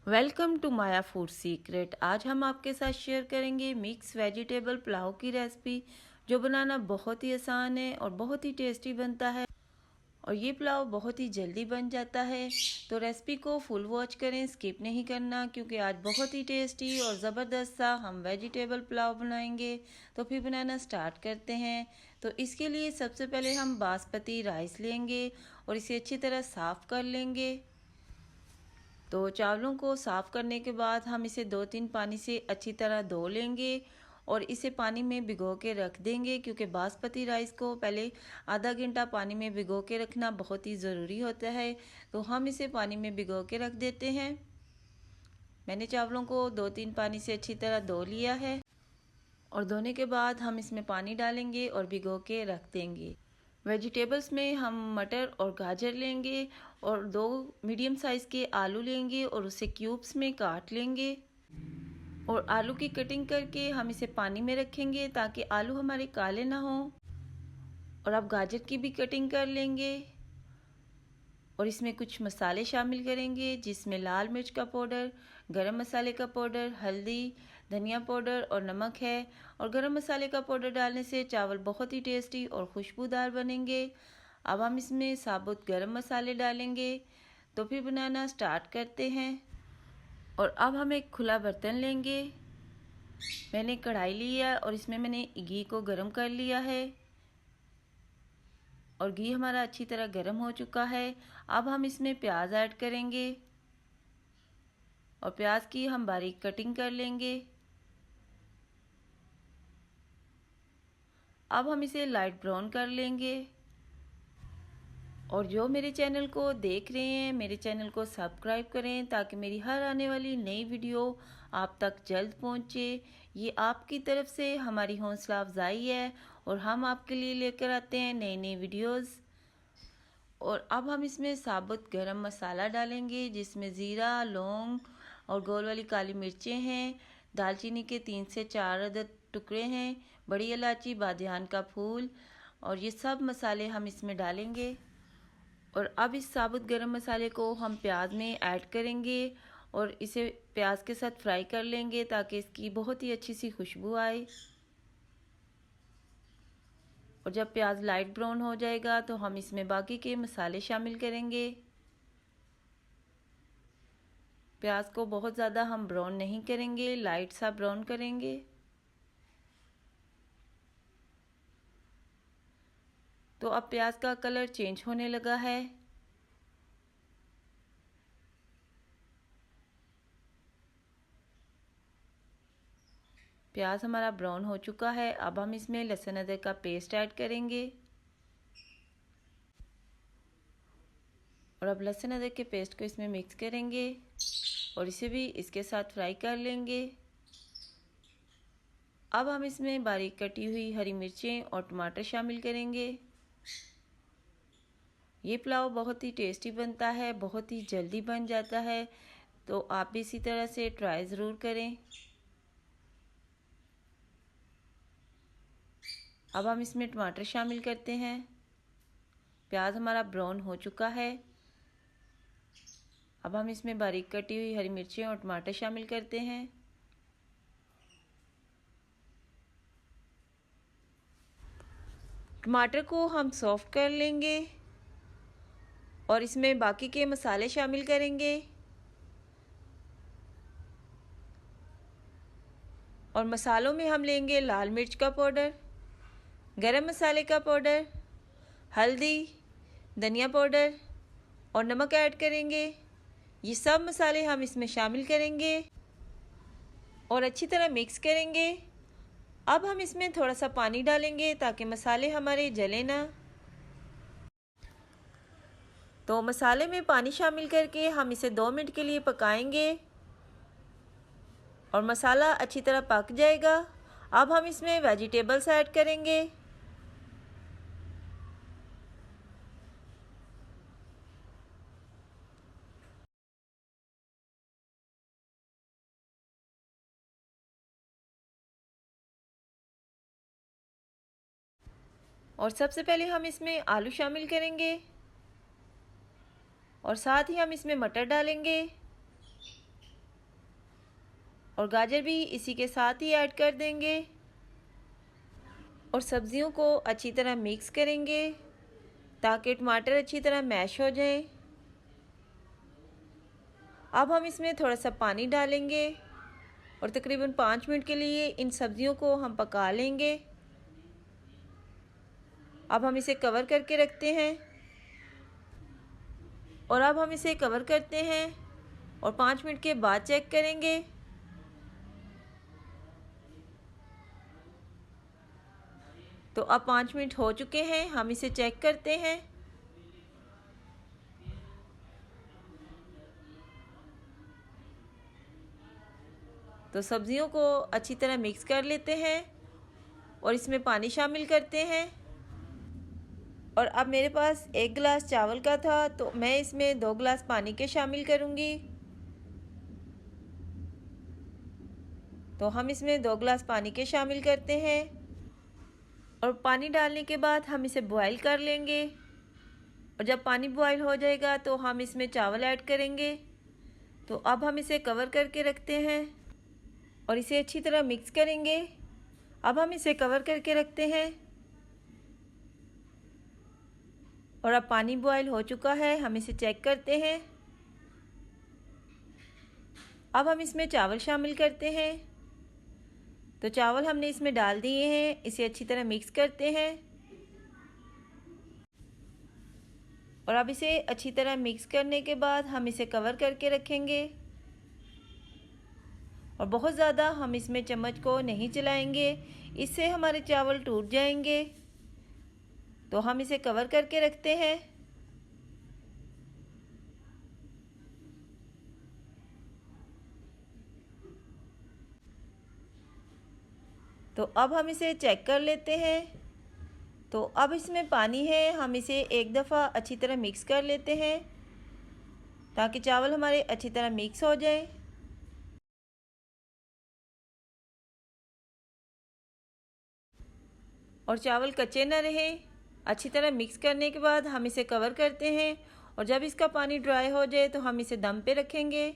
Welcome to Maya food secret. आज हम आपके साथ शेयर करेंगे मिक्स वेजिटेबल पुलाव की रेसिपी, जो बनाना बहुत ही आसान है और बहुत ही टेस्टी बनता है। और ये पुलाव बहुत ही जल्दी बन जाता है। तो रेसिपी को फुल वॉच करें, स्किप नहीं करना, क्योंकि आज बहुत ही टेस्टी और ज़बरदस्त सा हम वेजिटेबल पुलाव बनाएंगे। तो फिर बनाना स्टार्ट करते हैं। तो इसके लिए सबसे पहले हम बासमती राइस लेंगे और इसे अच्छी तरह साफ़ कर लेंगे। तो चावलों को साफ़ करने के बाद हम इसे 2-3 पानी से अच्छी तरह धो लेंगे और इसे पानी में भिगो के रख देंगे, क्योंकि बासमती राइस को पहले आधा घंटा पानी में भिगो के रखना बहुत ही ज़रूरी होता है। तो हम इसे पानी में भिगो के रख देते हैं। मैंने चावलों को 2-3 पानी से अच्छी तरह धो लिया है और धोने के बाद हम इसमें पानी डालेंगे और भिगो के रख देंगे। वेजिटेबल्स में हम मटर और गाजर लेंगे और 2 मीडियम साइज़ के आलू लेंगे और उसे क्यूब्स में काट लेंगे और आलू की कटिंग करके हम इसे पानी में रखेंगे ताकि आलू हमारे काले ना हो। और अब गाजर की भी कटिंग कर लेंगे और इसमें कुछ मसाले शामिल करेंगे, जिसमें लाल मिर्च का पाउडर, गरम मसाले का पाउडर, हल्दी, धनिया पाउडर और नमक है। और गरम मसाले का पाउडर डालने से चावल बहुत ही टेस्टी और खुशबूदार बनेंगे। अब हम इसमें साबुत गरम मसाले डालेंगे। तो फिर बनाना स्टार्ट करते हैं। और अब हम एक खुला बर्तन लेंगे। मैंने कढ़ाई ली है और इसमें मैंने घी को गरम कर लिया है और घी हमारा अच्छी तरह गर्म हो चुका है। अब हम इसमें प्याज ऐड करेंगे और प्याज की हम बारीक कटिंग कर लेंगे। अब हम इसे लाइट ब्राउन कर लेंगे। और जो मेरे चैनल को देख रहे हैं, मेरे चैनल को सब्सक्राइब करें ताकि मेरी हर आने वाली नई वीडियो आप तक जल्द पहुंचे। ये आपकी तरफ से हमारी हौसला अफजाई है और हम आपके लिए लेकर आते हैं नई नई वीडियोस। और अब हम इसमें साबुत गरम मसाला डालेंगे, जिसमें ज़ीरा, लौंग और गोल वाली काली मिर्चें हैं। दालचीनी के 3 से 4 अदद टुकड़े हैं, बड़ी इलायची, बादियान का फूल, और ये सब मसाले हम इसमें डालेंगे। और अब इस साबुत गरम मसाले को हम प्याज में ऐड करेंगे और इसे प्याज के साथ फ्राई कर लेंगे ताकि इसकी बहुत ही अच्छी सी खुशबू आए। और जब प्याज लाइट ब्राउन हो जाएगा तो हम इसमें बाकी के मसाले शामिल करेंगे। प्याज को बहुत ज़्यादा हम ब्राउन नहीं करेंगे, लाइट सा ब्राउन करेंगे। तो अब प्याज का कलर चेंज होने लगा है। प्याज हमारा ब्राउन हो चुका है। अब हम इसमें लहसुन अदरक का पेस्ट ऐड करेंगे और अब लहसुन अदरक के पेस्ट को इसमें मिक्स करेंगे और इसे भी इसके साथ फ्राई कर लेंगे। अब हम इसमें बारीक कटी हुई हरी मिर्चें और टमाटर शामिल करेंगे। ये पुलाव बहुत ही टेस्टी बनता है, बहुत ही जल्दी बन जाता है। तो आप भी इसी तरह से ट्राई ज़रूर करें। अब हम इसमें टमाटर शामिल करते हैं। प्याज हमारा ब्राउन हो चुका है। अब हम इसमें बारीक कटी हुई हरी मिर्चें और टमाटर शामिल करते हैं। टमाटर को हम सॉफ्ट कर लेंगे और इसमें बाकी के मसाले शामिल करेंगे। और मसालों में हम लेंगे लाल मिर्च का पाउडर, गरम मसाले का पाउडर, हल्दी, धनिया पाउडर और नमक ऐड करेंगे। ये सब मसाले हम इसमें शामिल करेंगे और अच्छी तरह मिक्स करेंगे। अब हम इसमें थोड़ा सा पानी डालेंगे ताकि मसाले हमारे जले ना। तो मसाले में पानी शामिल करके हम इसे 2 मिनट के लिए पकाएंगे और मसाला अच्छी तरह पक जाएगा। अब हम इसमें वेजिटेबल्स ऐड करेंगे। और सबसे पहले हम इसमें आलू शामिल करेंगे और साथ ही हम इसमें मटर डालेंगे। और गाजर भी इसी के साथ ही ऐड कर देंगे और सब्जियों को अच्छी तरह मिक्स करेंगे ताकि टमाटर अच्छी तरह मैश हो जाए। अब हम इसमें थोड़ा सा पानी डालेंगे और तकरीबन 5 मिनट के लिए इन सब्जियों को हम पका लेंगे। अब हम इसे कवर करके रखते हैं और अब हम इसे कवर करते हैं और 5 मिनट के बाद चेक करेंगे। तो अब 5 मिनट हो चुके हैं, हम इसे चेक करते हैं। तो सब्जियों को अच्छी तरह मिक्स कर लेते हैं और इसमें पानी शामिल करते हैं। और अब मेरे पास 1 गिलास चावल का था तो मैं इसमें 2 गिलास पानी के शामिल करूँगी। तो हम इसमें 2 गिलास पानी के शामिल करते हैं और पानी डालने के बाद हम इसे बॉईल कर लेंगे। और जब पानी बॉईल हो जाएगा तो हम इसमें चावल ऐड करेंगे। तो अब हम इसे कवर करके रखते हैं और इसे अच्छी तरह मिक्स करेंगे। अब हम इसे कवर करके रखते हैं और अब पानी बॉईल हो चुका है, हम इसे चेक करते हैं। अब हम इसमें चावल शामिल करते हैं। तो चावल हमने इसमें डाल दिए हैं, इसे अच्छी तरह मिक्स करते हैं और अब इसे अच्छी तरह मिक्स करने के बाद हम इसे कवर करके रखेंगे और बहुत ज़्यादा हम इसमें चम्मच को नहीं चलाएंगे, इससे हमारे चावल टूट जाएंगे। तो हम इसे कवर करके रखते हैं। तो अब हम इसे चेक कर लेते हैं। तो अब इसमें पानी है, हम इसे एक दफ़ा अच्छी तरह मिक्स कर लेते हैं ताकि चावल हमारे अच्छी तरह मिक्स हो जाए। और चावल कच्चे न रहे। अच्छी तरह मिक्स करने के बाद हम इसे कवर करते हैं और जब इसका पानी ड्राई हो जाए तो हम इसे दम पे रखेंगे।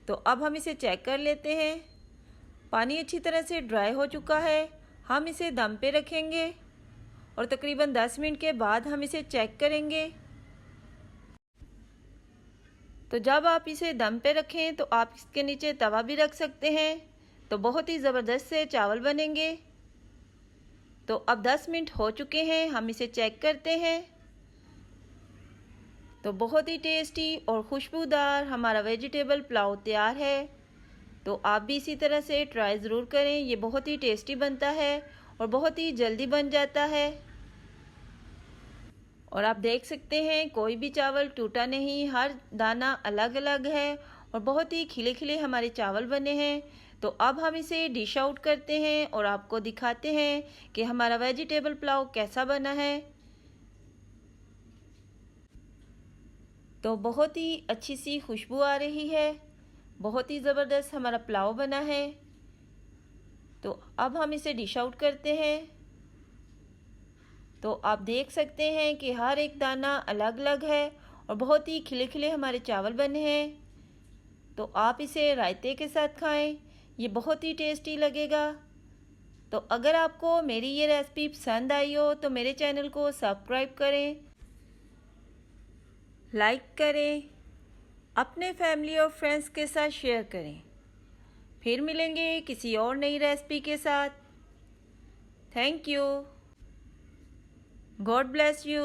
तो अब हम इसे चेक कर लेते हैं। पानी अच्छी तरह से ड्राई हो चुका है, हम इसे दम पे रखेंगे और तकरीबन 10 मिनट के बाद हम इसे चेक करेंगे। तो जब आप इसे दम पे रखें तो आप इसके नीचे तवा भी रख सकते हैं, तो बहुत ही ज़बरदस्त से चावल बनेंगे। तो अब 10 मिनट हो चुके हैं, हम इसे चेक करते हैं। तो बहुत ही टेस्टी और खुशबूदार हमारा वेजिटेबल पुलाव तैयार है। तो आप भी इसी तरह से ट्राई ज़रूर करें, ये बहुत ही टेस्टी बनता है और बहुत ही जल्दी बन जाता है। और आप देख सकते हैं कोई भी चावल टूटा नहीं, हर दाना अलग अलग है और बहुत ही खिले खिले हमारे चावल बने हैं। तो अब हम इसे डिश आउट करते हैं और आपको दिखाते हैं कि हमारा वेजिटेबल पुलाव कैसा बना है। तो बहुत ही अच्छी सी खुशबू आ रही है, बहुत ही ज़बरदस्त हमारा पुलाव बना है। तो अब हम इसे डिश आउट करते हैं। तो आप देख सकते हैं कि हर एक दाना अलग अलग है और बहुत ही खिले खिले हमारे चावल बने हैं। तो आप इसे रायते के साथ खाएं, ये बहुत ही टेस्टी लगेगा। तो अगर आपको मेरी ये रेसिपी पसंद आई हो तो मेरे चैनल को सब्सक्राइब करें, लाइक करें, अपने फैमिली और फ्रेंड्स के साथ शेयर करें। फिर मिलेंगे किसी और नई रेसिपी के साथ। Thank you. God bless you.